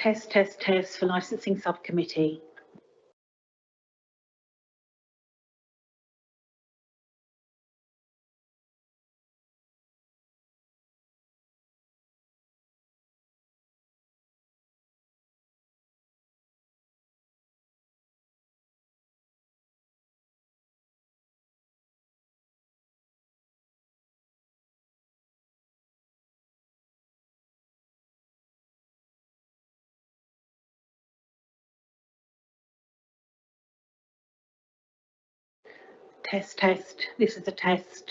Test, test, test for licensing subcommittee. Test, test. This is a test.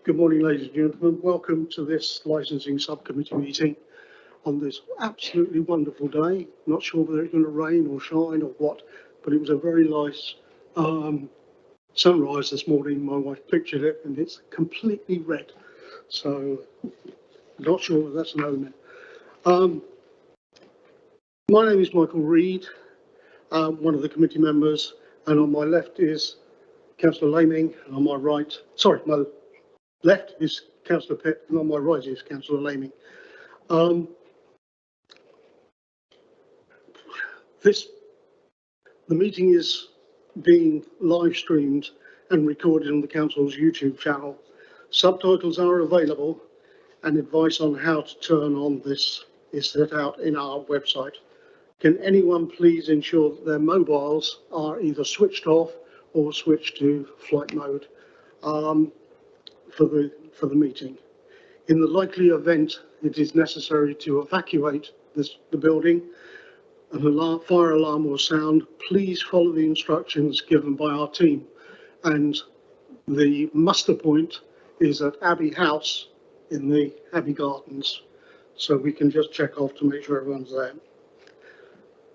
Good morning, ladies and gentlemen. Welcome to this licensing subcommittee meeting on this absolutely wonderful day. Not sure whether it's going to rain or shine or what, but it was a very nice sunrise this morning. My wife pictured it and it's completely red. So not sure whether that's an omen. My name is Michael Reid, one of the committee members, and on my left is Councillor Laming, and on my right, sorry, my left is Councillor Pitt, and on my right is Councillor Laming. The meeting is being live streamed and recorded on the Council's YouTube channel. Subtitles are available and advice on how to turn on this is set out in our website. Can anyone please ensure that their mobiles are either switched off or switched to flight mode for the meeting? In the likely event it is necessary to evacuate the building, an fire alarm will sound. Please follow the instructions given by our team. And the muster point is at Abbey House in the Abbey Gardens. So we can just check off to make sure everyone's there.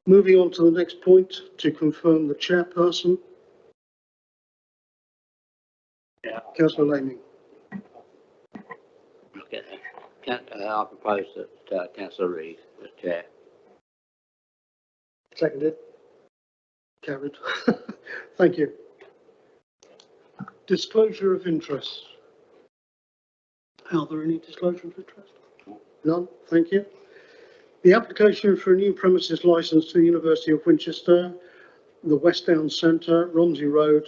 Moving on to the next point, to confirm the chairperson. Yeah. Councillor Laming. Okay. I propose that Councillor Reid as chair. Seconded. Carried. Thank you. Disclosure of interest. Are there any disclosure of interest? None. Thank you. The application for a new premises licence to the University of Winchester, the West Downs Centre, Romsey Road,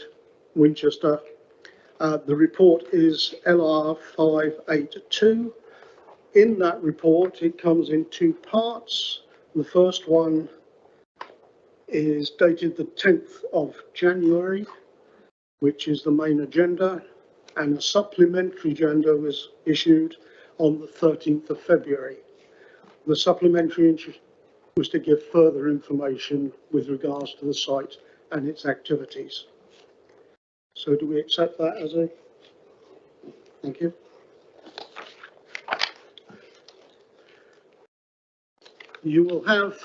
Winchester. The report is LR 582. In that report, it comes in two parts. The first one is dated the 10th of January, which is the main agenda, and a supplementary agenda was issued on the 13th of February. The supplementary was to give further information with regards to the site and its activities. So do we accept that as a... Thank you. You will have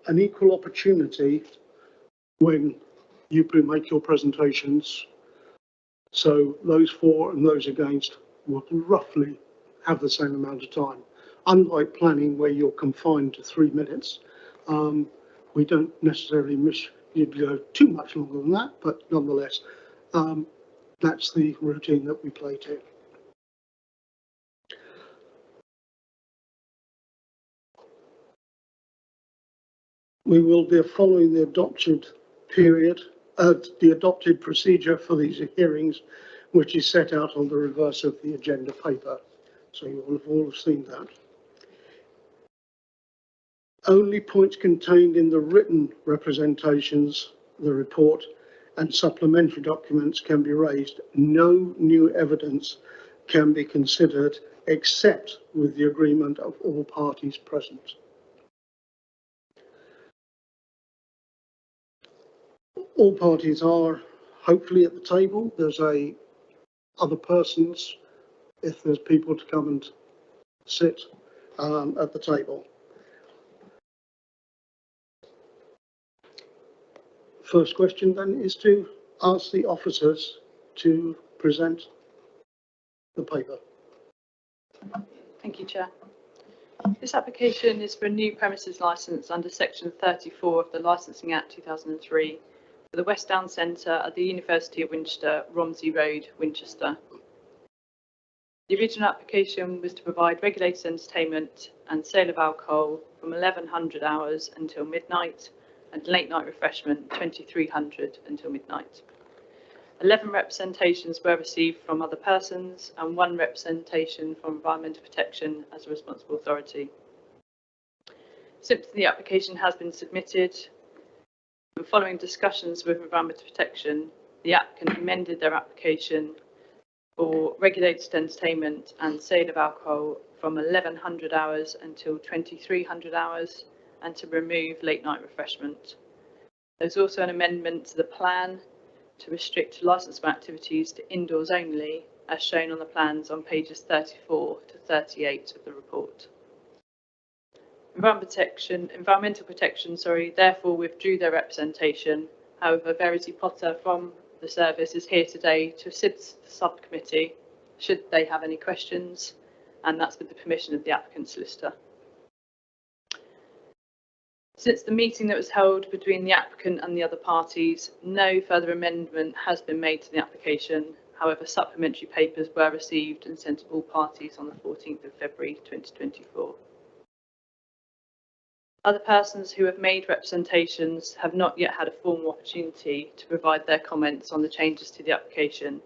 an equal opportunity when you make your presentations. So those for and those against will roughly have the same amount of time. Unlike planning where you're confined to 3 minutes, we don't necessarily wish you to go too much longer than that, but nonetheless, that's the routine that we play to. We will be following the adopted procedure for these hearings, which is set out on the reverse of the agenda paper. So you will have all seen that. Only points contained in the written representations, the report, and supplementary documents can be raised. No new evidence can be considered except with the agreement of all parties present. All parties are hopefully at the table. There's other persons, if there's people to come and sit at the table. First question then is to ask the officers to present the paper. Thank you, Chair. This application is for a new premises licence under Section 34 of the Licensing Act 2003 for the West Downs Centre at the University of Winchester, Romsey Road, Winchester. The original application was to provide regulated entertainment and sale of alcohol from 1100 hours until midnight and late night refreshment 2300 until midnight. 11 representations were received from other persons and 1 representation from Environmental Protection as a responsible authority. Since the application has been submitted, and following discussions with Environmental Protection, the applicant amended their application for regulated entertainment and sale of alcohol from 1100 hours until 2300 hours and to remove late night refreshment. There's also an amendment to the plan to restrict licensable activities to indoors only as shown on the plans on pages 34 to 38 of the report. Environmental protection, therefore withdrew their representation. However, Verity Potter from the service is here today to assist the subcommittee should they have any questions, and that's with the permission of the applicant solicitor. Since the meeting that was held between the applicant and the other parties, no further amendment has been made to the application. However, supplementary papers were received and sent to all parties on the 14th of February 2024. Other persons who have made representations have not yet had a formal opportunity to provide their comments on the changes to the application,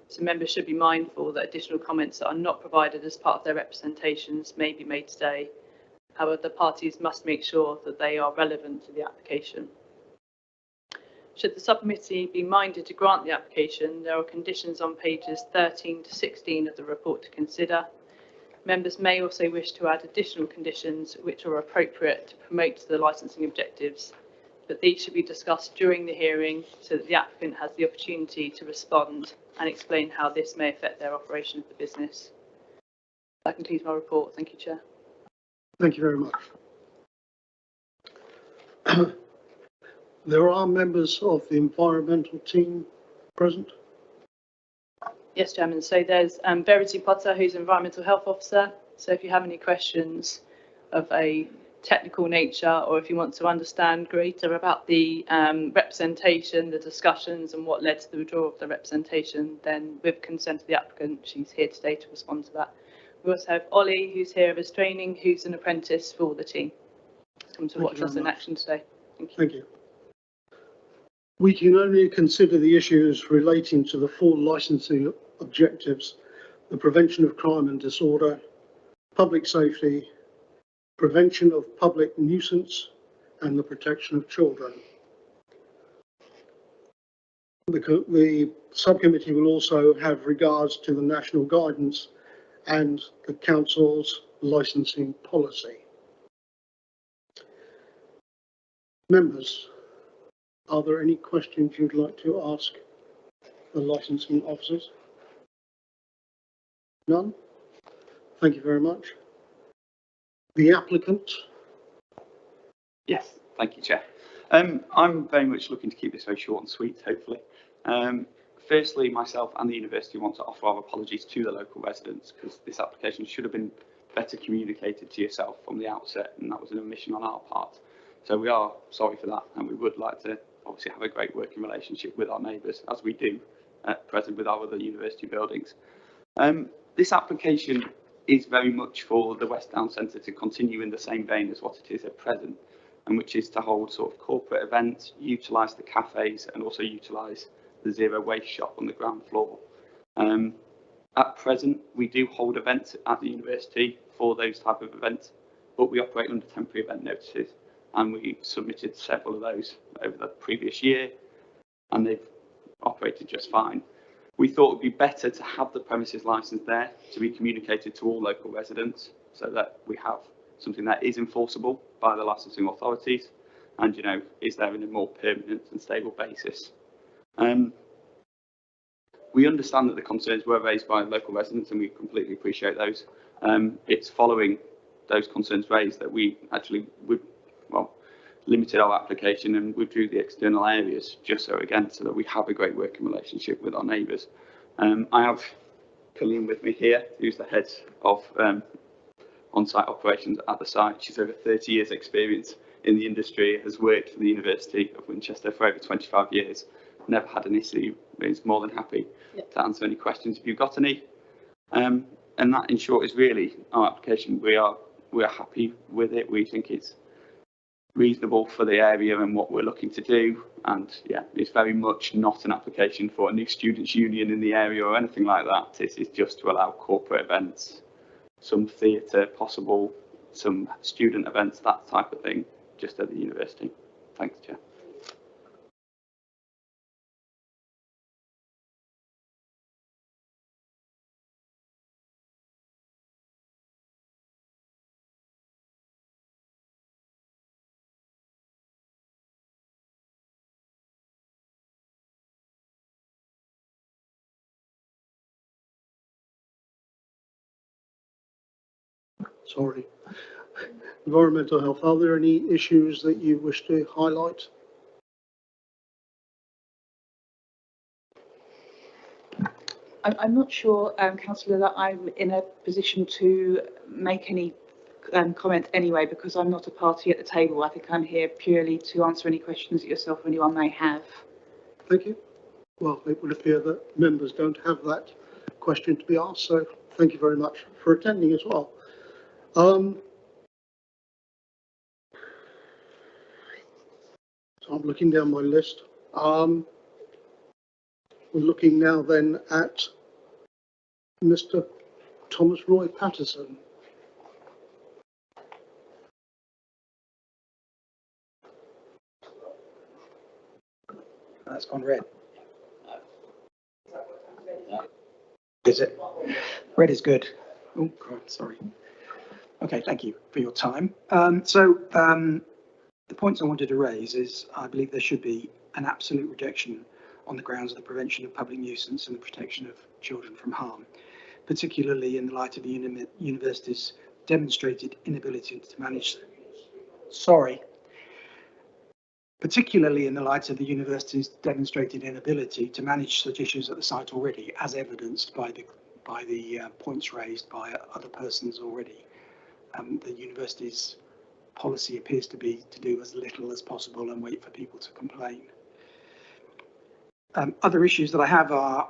so members should be mindful that additional comments that are not provided as part of their representations may be made today. However, the parties must make sure that they are relevant to the application. Should the subcommittee be minded to grant the application, there are conditions on pages 13 to 16 of the report to consider. Members may also wish to add additional conditions which are appropriate to promote the licensing objectives, but these should be discussed during the hearing so that the applicant has the opportunity to respond and explain how this may affect their operation of the business. That concludes my report. Thank you, Chair. Thank you very much. There are members of the environmental team present. Yes, Chairman. So there's Verity Potter, who's Environmental Health Officer. So if you have any questions of a technical nature, or if you want to understand greater about the representation, the discussions and what led to the withdrawal of the representation, then with consent of the applicant, she's here today to respond to that. We also have Ollie, who's here of his training, who's an apprentice for the team. Come to watch us in action today. Thank you. Thank you. We can only consider the issues relating to the full licensing objectives: the prevention of crime and disorder, public safety, prevention of public nuisance, and the protection of children. The subcommittee will also have regards to the national guidance and the council's licensing policy. Members, are there any questions you'd like to ask the licensing officers? None? Thank you very much. The applicant. Yes, thank you, Chair. I'm very much looking to keep this very short and sweet, hopefully. Firstly, myself and the university want to offer our apologies to the local residents because this application should have been better communicated to yourself from the outset, and that was an omission on our part. So we are sorry for that, and we would like to obviously have a great working relationship with our neighbours, as we do at present with our other university buildings. This application is very much for the West Down Centre to continue in the same vein as what it is at present, and which is to hold sort of corporate events, utilise the cafes, and also utilise the zero waste shop on the ground floor. At present, we do hold events at the university for those type of events, but we operate under temporary event notices, and we submitted several of those over the previous year, and they've operated just fine. We thought it would be better to have the premises licence there to be communicated to all local residents so that we have something that is enforceable by the licensing authorities and, you know, is there in a more permanent and stable basis. We understand that the concerns were raised by local residents and we completely appreciate those. It's following those concerns raised that we actually limited our application and withdrew the external areas just so that we have a great working relationship with our neighbours. I have Colleen with me here, who's the head of on-site operations at the site. She's over 30 years experience in the industry, has worked for the University of Winchester for over 25 years, never had an issue, is more than happy to answer any questions if you've got any. And that in short is really our application. We are happy with it. We think it's reasonable for the area and what we're looking to do, and yeah, it's very much not an application for a new students union in the area or anything like that. This is just to allow corporate events, some theatre possible, some student events, that type of thing, just at the university. Thanks, Chair. Sorry. Environmental health, are there any issues that you wish to highlight? I'm not sure, Councillor, that I'm in a position to make any comment anyway, because I'm not a party at the table. I think I'm here purely to answer any questions that yourself or anyone may have. Thank you. Well, it would appear that members don't have that question to be asked, so thank you very much for attending as well. So I'm looking down my list. We're looking now then at Mr. Thomas Roy Patterson. That's gone red. Is it? Red is good. Oh, God, sorry. Okay, thank you for your time. The points I wanted to raise is I believe there should be an absolute rejection on the grounds of the prevention of public nuisance and the protection of children from harm, particularly in the light of the university's demonstrated inability to manage. Particularly in the light of the university's demonstrated inability to manage such issues at the site already, as evidenced by the points raised by other persons already. The university's policy appears to be to do as little as possible and wait for people to complain. Other issues that I have are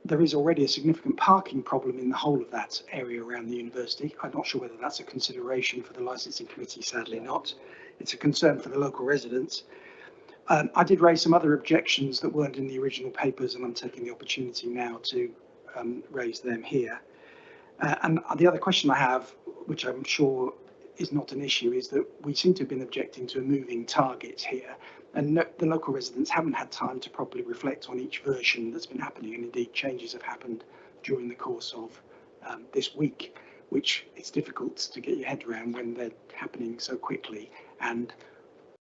there is already a significant parking problem in the whole of that area around the university. I'm not sure whether that's a consideration for the licensing committee, sadly not. It's a concern for the local residents. I did raise some other objections that weren't in the original papers, and I'm taking the opportunity now to raise them here. And the other question I have, which I'm sure is not an issue, is that we seem to have been objecting to a moving target here, and the local residents haven't had time to properly reflect on each version that's been happening, and indeed changes have happened during the course of this week, which it's difficult to get your head around when they're happening so quickly and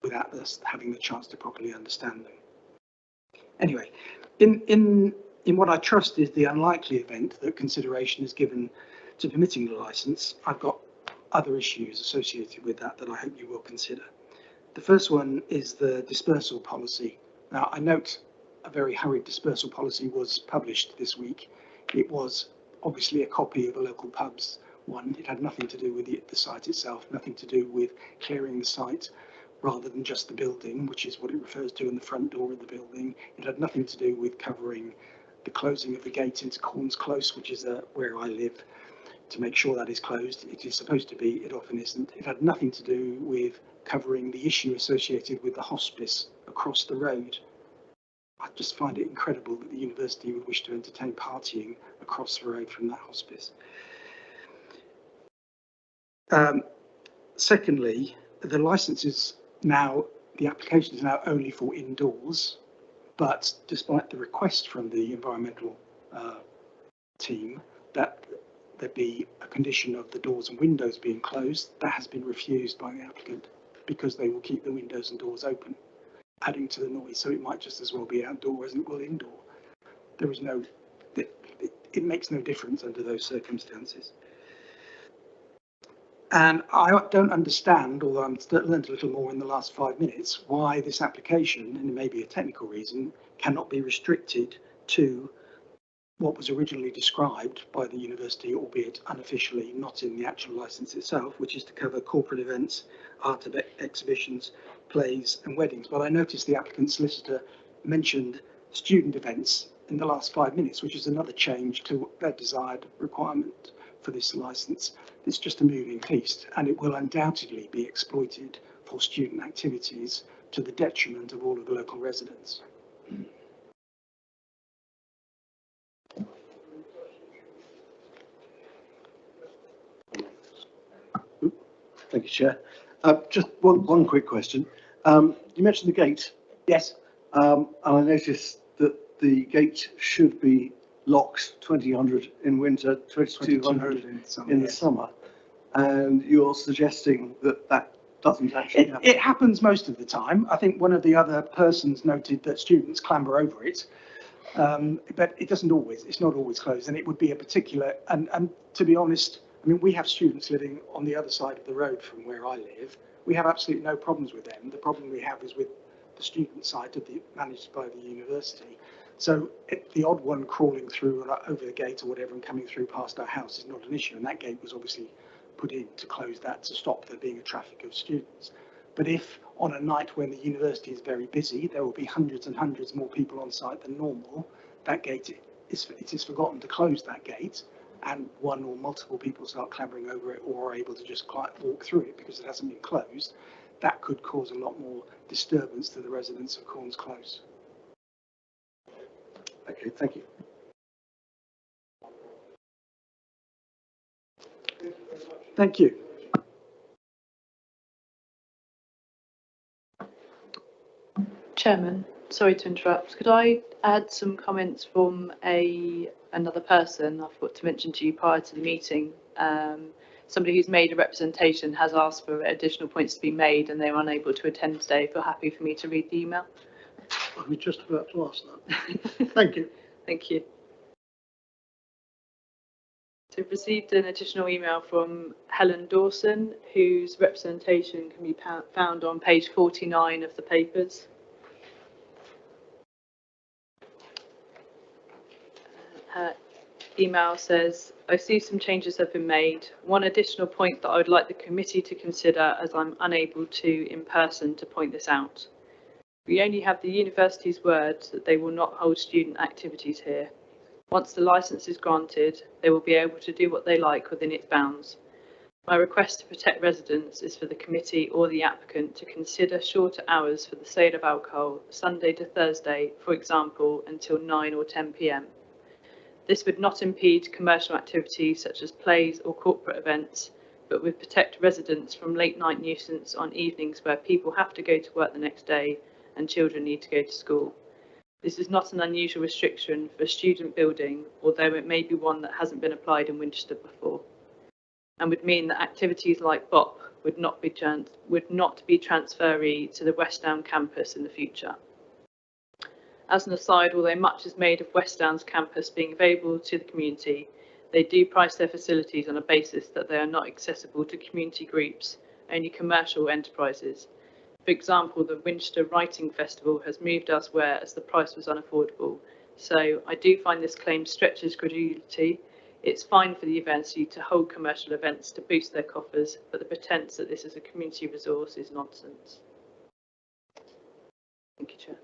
without us having the chance to properly understand them. Anyway, in what I trust is the unlikely event that consideration is given to permitting the licence, I've got other issues associated with that I hope you will consider. The first one is the dispersal policy. Now, I note a very hurried dispersal policy was published this week. It was obviously a copy of a local pub's one. It had nothing to do with the site itself, nothing to do with clearing the site rather than just the building, which is what it refers to in the front door of the building. It had nothing to do with covering the closing of the gate into Corns Close, which is where I live, to make sure that is closed. It is supposed to be, it often isn't. It had nothing to do with covering the issue associated with the hospice across the road. I just find it incredible that the university would wish to entertain partying across the road from that hospice. Secondly, the licence is now, the application is now only for indoors, but despite the request from the environmental team that there be a condition of the doors and windows being closed, that has been refused by the applicant because they will keep the windows and doors open, adding to the noise. So it might just as well be outdoor as it will indoor. There is no, it makes no difference under those circumstances. And I don't understand, although I've learned a little more in the last 5 minutes, why this application, and it may be a technical reason, cannot be restricted to what was originally described by the university, albeit unofficially, not in the actual licence itself, which is to cover corporate events, art exhibitions, plays and weddings. But I noticed the applicant solicitor mentioned student events in the last 5 minutes, which is another change to their desired requirement for this licence. It's just a moving feast, and it will undoubtedly be exploited for student activities to the detriment of all of the local residents. Thank you, Chair. Just one quick question. You mentioned the gate. Yes. And I noticed that the gate should be locked 2000 in winter, 2200 in the summer. And you're suggesting that that doesn't actually happen? It happens most of the time. I think one of the other persons noted that students clamber over it. But it doesn't always, it's not always closed, and it would be a particular, and to be honest, I mean, we have students living on the other side of the road from where I live. We have absolutely no problems with them. The problem we have is with the student side of the managed by the university. So the odd one crawling through or over the gate or whatever and coming through past our house is not an issue. And that gate was obviously put in to close that, to stop there being a traffic of students. But if on a night when the university is very busy, there will be hundreds and hundreds more people on site than normal, that gate it is forgotten to close that gate, and one or multiple people start clambering over it or are able to just walk through it because it hasn't been closed, that could cause a lot more disturbance to the residents of Corns Close. Okay, thank you. Thank you. Chairman, sorry to interrupt. Could I add some comments from another person? I forgot to mention to you prior to the meeting. Somebody who's made a representation has asked for additional points to be made and they're unable to attend today. If you're happy for me to read the email. I was just about to ask that. Thank you. Thank you. So we've received an additional email from Helen Dawson, whose representation can be found on page 49 of the papers. Her email says, I see some changes have been made. One additional point that I would like the committee to consider, as I'm unable to in person to point this out. We only have the university's word that they will not hold student activities here. Once the licence is granted, they will be able to do what they like within its bounds. My request to protect residents is for the committee or the applicant to consider shorter hours for the sale of alcohol, Sunday to Thursday, for example, until 9 or 10 p.m. This would not impede commercial activities such as plays or corporate events, but would protect residents from late night nuisance on evenings where people have to go to work the next day and children need to go to school. This is not an unusual restriction for a student building, although it may be one that hasn't been applied in Winchester before, and would mean that activities like BOP would not be transferee to the West Down campus in the future. As an aside, although much is made of West Down's campus being available to the community, they do price their facilities on a basis that they are not accessible to community groups, only commercial enterprises. For example, the Winchester Writing Festival has moved elsewhere as the price was unaffordable. So I do find this claim stretches credulity. It's fine for the university to hold commercial events to boost their coffers, but the pretense that this is a community resource is nonsense. Thank you, Chair.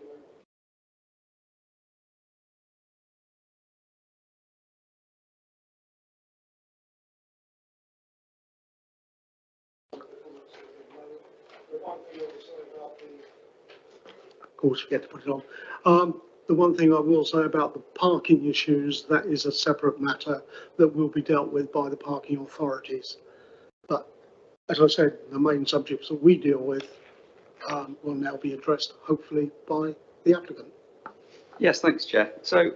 Of course, you get to put it on. The one thing I will say about the parking issues, that is a separate matter that will be dealt with by the parking authorities. But as I said, the main subjects that we deal with will now be addressed, hopefully, by the applicant. Yes, thanks, Chair. So,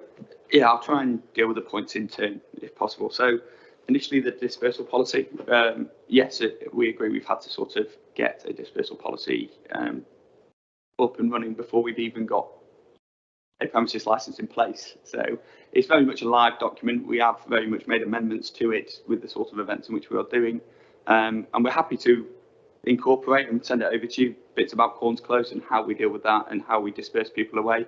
yeah, I'll try and deal with the points in turn, if possible. So, initially, the dispersal policy. Yes, we agree we've had to sort of get a dispersal policy up and running before we've even got a premises licence in place. So, it's very much a live document. We have very much made amendments to it with the sort of events in which we are doing. And we're happy to incorporate and send it over to you bits about Corns Close and how we deal with that and how we disperse people away.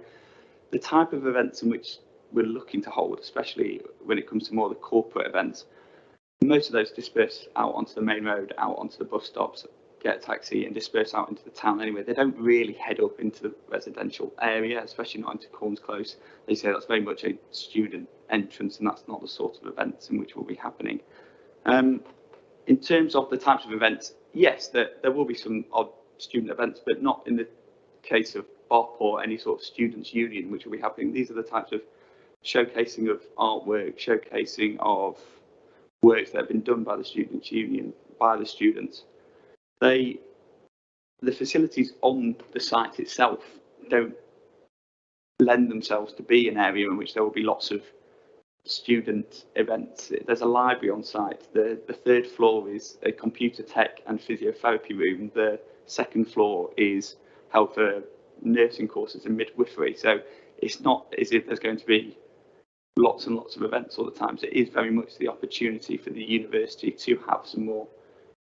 The type of events in which we're looking to hold, especially when it comes to more of the corporate events, most of those disperse out onto the main road, out onto the bus stops, get a taxi and disperse out into the town anyway. They don't really head up into the residential area, especially not into Corns Close. They say that's very much a student entrance and that's not the sort of events in which will be happening. In terms of the types of events, yes, there will be some odd student events, but not in the case of BOP or any sort of students' union, which will be happening. These are the types of showcasing of artwork, showcasing of works that have been done by the students' union, by the students. The facilities on the site itself don't lend themselves to be an area in which there will be lots of student events. There's a library on site. The third floor is a computer tech and physiotherapy room. The second floor is held for nursing courses and midwifery. So it's not as if there's going to be lots and lots of events all the time. So it is very much the opportunity for the university to have some more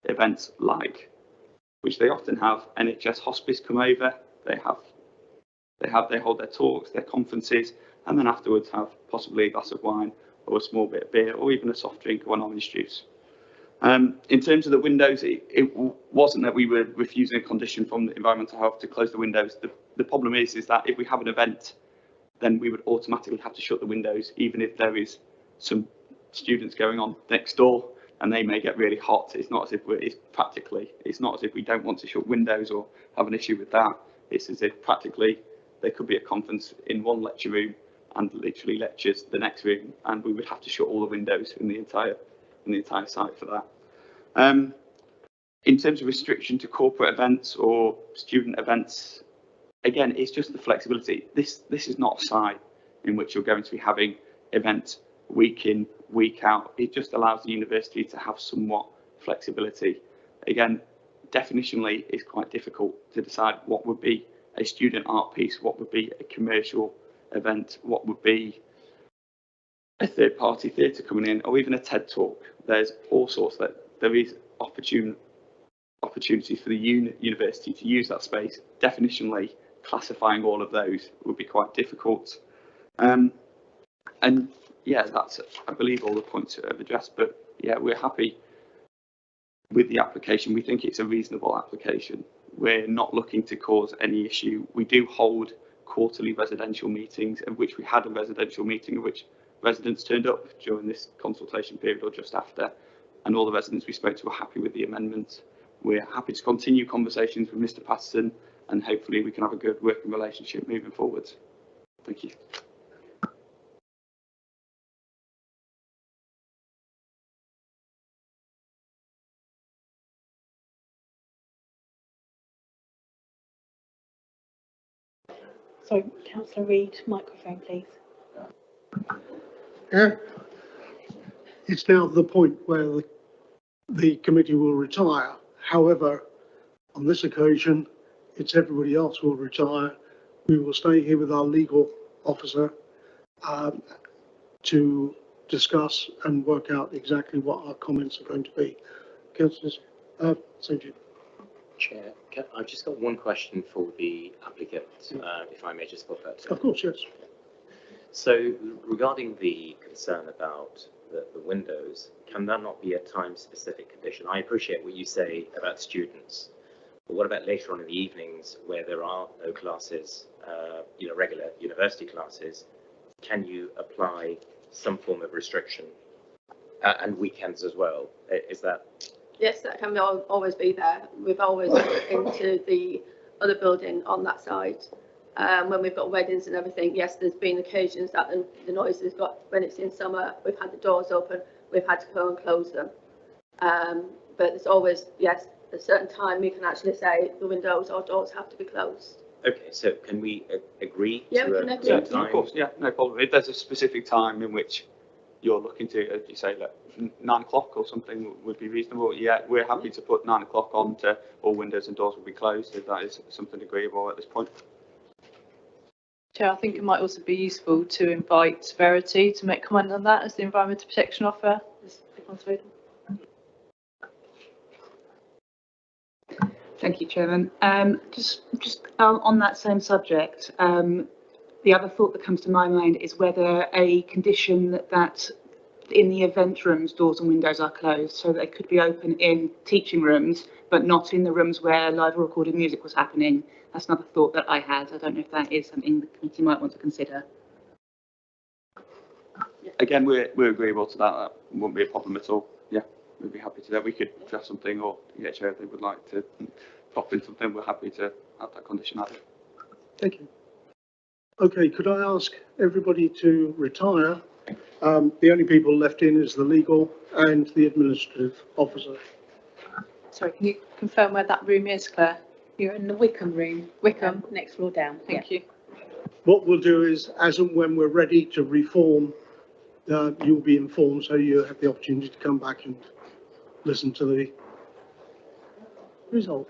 events like, which they often have, NHS Hospice come over, they hold their talks, their conferences, and then afterwards have possibly a glass of wine or a small bit of beer or even a soft drink or an orange juice. In terms of the windows, it wasn't that we were refusing a condition from the Environmental Health to close the windows. The problem is that if we have an event, then we would automatically have to shut the windows, even if there is some students going on next door and they may get really hot. It's not as if it's not as if we don't want to shut windows or have an issue with that. It's as if practically there could be a conference in one lecture room and literally lectures the next room, and we would have to shut all the windows in the entire site for that. In terms of restriction to corporate events or student events, again, it's just the flexibility. This is not a site in which you're going to be having events week in, week out. It just allows the university to have somewhat flexibility. Again, definitionally, it's quite difficult to decide what would be a student art piece, what would be a commercial event, what would be a third-party theatre coming in, or even a TED talk. There's all sorts that there is opportunities for the university to use that space. Definitionally, classifying all of those would be quite difficult. And yeah, that's, I believe, all the points that I've addressed. But yeah, we're happy with the application. We think it's a reasonable application. We're not looking to cause any issue. We do hold quarterly residential meetings, of which we had a residential meeting of which residents turned up during this consultation period or just after, and all the residents we spoke to were happy with the amendment. We're happy to continue conversations with Mr. Patterson, and hopefully we can have a good working relationship moving forward. Thank you. Sorry, Councillor Reid, microphone, please. Yeah. It's now the point where the committee will retire. However, on this occasion, it's everybody else will retire. We will stay here with our legal officer to discuss and work out exactly what our comments are going to be. Councillors, St. Jude. Chair, I've just got one question for the applicant, if I may just put that. Of course, yes. So regarding the concern about the windows, can that not be a time-specific condition? I appreciate what you say about students, but what about later on in the evenings where there are no classes, regular university classes? Can you apply some form of restriction and weekends as well? Is that? Yes, that can always be there. We've always looked into the other building on that side. When we've got weddings and everything, yes, there's been occasions that the noise has got, when it's in summer, we've had the doors open, we've had to go and close them. But there's always, yes, a certain time you can actually say the windows or doors have to be closed. Okay, so can we agree Yeah, to we can a agree. certain Yeah, time? of course, yeah, no problem. If there's a specific time in which you're looking to, as you say, like 9 o'clock or something would be reasonable, yeah, we're happy to put 9 o'clock on to all windows and doors will be closed if that is something agreeable at this point. Chair, I think it might also be useful to invite Verity to make comment on that as the Environmental Protection Officer. Thank you, Chairman. Just on that same subject, the other thought that comes to my mind is whether a condition that in the event rooms, doors and windows are closed, so they could be open in teaching rooms, but not in the rooms where live or recorded music was happening. That's another thought that I had. I don't know if that is something the committee might want to consider. Again, we're agreeable to that. That wouldn't be a problem at all. Yeah, we'd be happy to that. We could draft something, or yeah, Chair, if they would like to pop in something, we're happy to have that condition added. Thank you. Okay, could I ask everybody to retire? The only people left in is the legal and the administrative officer. Sorry, can you confirm where that room is, Claire? You're in the Wickham room. Wickham. Next floor down. Thank you. What we'll do is, as and when we're ready to reform, you'll be informed, so you have the opportunity to come back and listen to the result.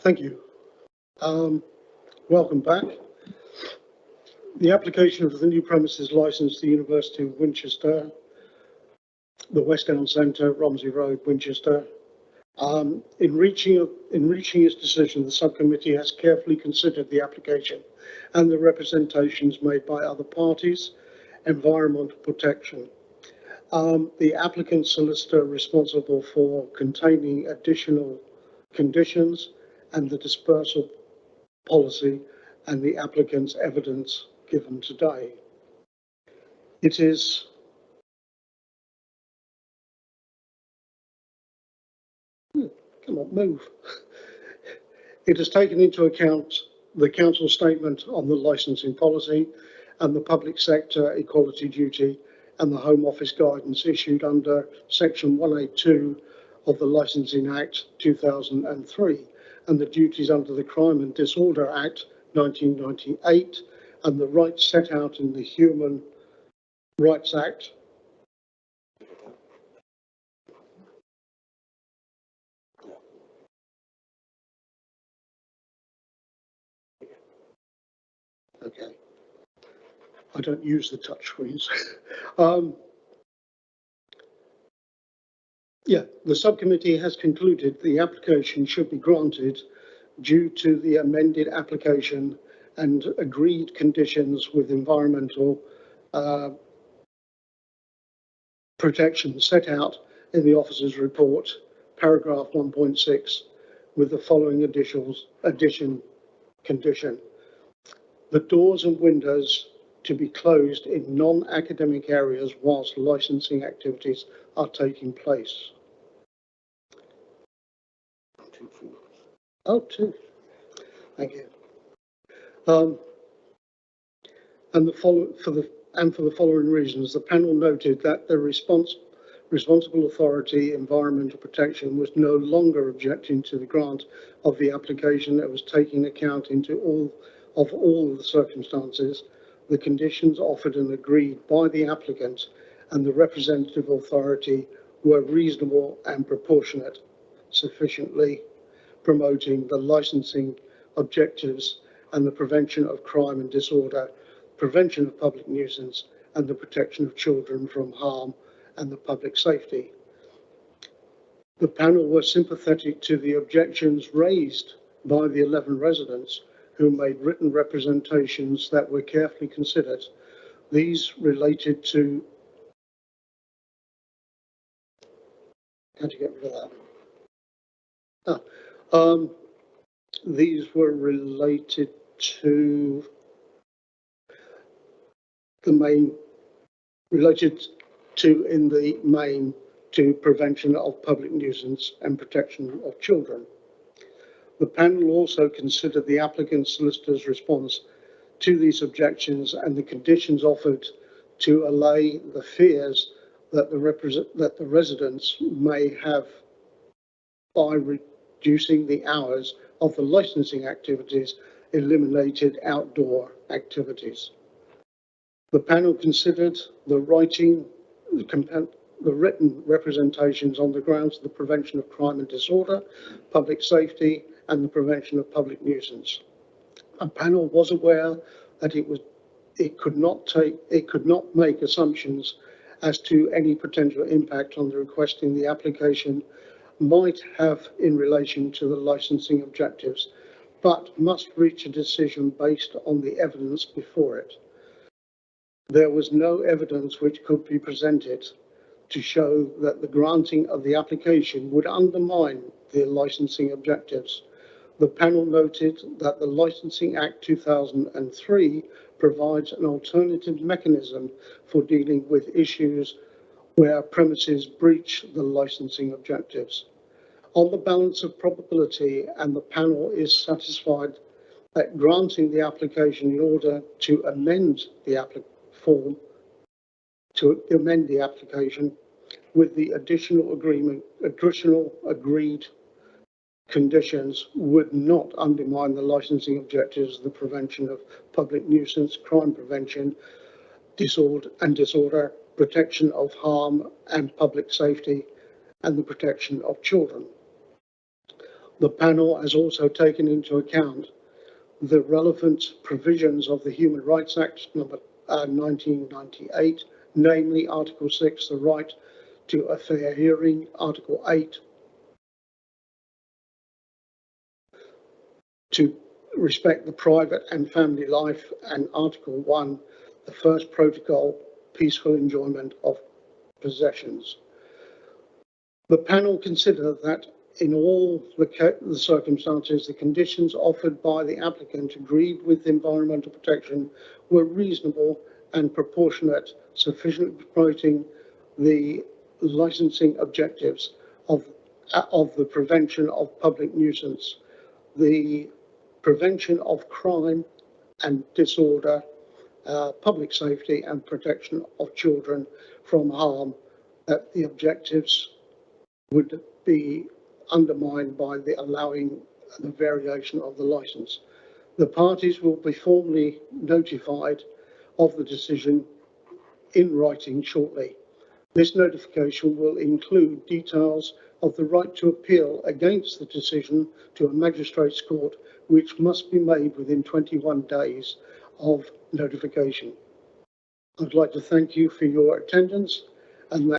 Thank you. Welcome back. The application for the new premises licence to the University of Winchester, the West Down Centre, Romsey Road, Winchester. In reaching its decision, the subcommittee has carefully considered the application and the representations made by other parties, environmental protection. The applicant solicitor responsible for containing additional conditions and the dispersal policy and the applicant's evidence given today. It is come on, move. It has taken into account the council statement on the licensing policy and the public sector equality duty and the Home Office guidance issued under Section 182 of the Licensing Act 2003 and the duties under the Crime and Disorder Act 1998 and the rights set out in the Human Rights Act . Okay. I don't use the touch screens. Yeah, the subcommittee has concluded the application should be granted due to the amended application and agreed conditions with environmental protection set out in the officer's report, paragraph 1.6, with the following condition. The doors and windows to be closed in non-academic areas whilst licensing activities are taking place. Oh, two. Thank you. And for the following reasons, the panel noted that the responsible authority, environmental protection, was no longer objecting to the grant of the application that was taking account into all the circumstances, the conditions offered and agreed by the applicant and the representative authority were reasonable and proportionate, sufficiently promoting the licensing objectives and the prevention of crime and disorder, prevention of public nuisance and the protection of children from harm and the public safety. The panel were sympathetic to the objections raised by the 11 residents who made written representations that were carefully considered. These related to, how to get rid of that? These were related to in the main to prevention of public nuisance and protection of children. The panel also considered the applicant's solicitor's response to these objections and the conditions offered to allay the fears that the residents may have by reducing the hours of the licensing activities, eliminated outdoor activities. The panel considered the written representations on the grounds of the prevention of crime and disorder, public safety, and the prevention of public nuisance. A panel was aware that it could not make assumptions as to any potential impact on the requesting the application might have in relation to the licensing objectives, but must reach a decision based on the evidence before it. There was no evidence which could be presented to show that the granting of the application would undermine the licensing objectives. The panel noted that the Licensing Act 2003 provides an alternative mechanism for dealing with issues where premises breach the licensing objectives. On the balance of probability, and the panel is satisfied that granting the application in order to amend the application with the additional agreed conditions would not undermine the licensing objectives of the prevention of public nuisance, crime prevention, disorder, protection of harm and public safety, and the protection of children. The panel has also taken into account the relevant provisions of the Human Rights Act number 1998, namely Article 6, the right to a fair hearing, Article 8, to respect the private and family life, and Article 1, the first protocol, peaceful enjoyment of possessions. The panel considered that in all the circumstances, the conditions offered by the applicant agreed with environmental protection were reasonable and proportionate, sufficiently promoting the licensing objectives of the prevention of public nuisance, the prevention of crime and disorder, public safety and protection of children from harm, that the objectives would be undermined by the allowing the variation of the license. The parties will be formally notified of the decision in writing shortly. This notification will include details of the right to appeal against the decision to a magistrate's court, which must be made within 21 days of notification. I'd like to thank you for your attendance, and that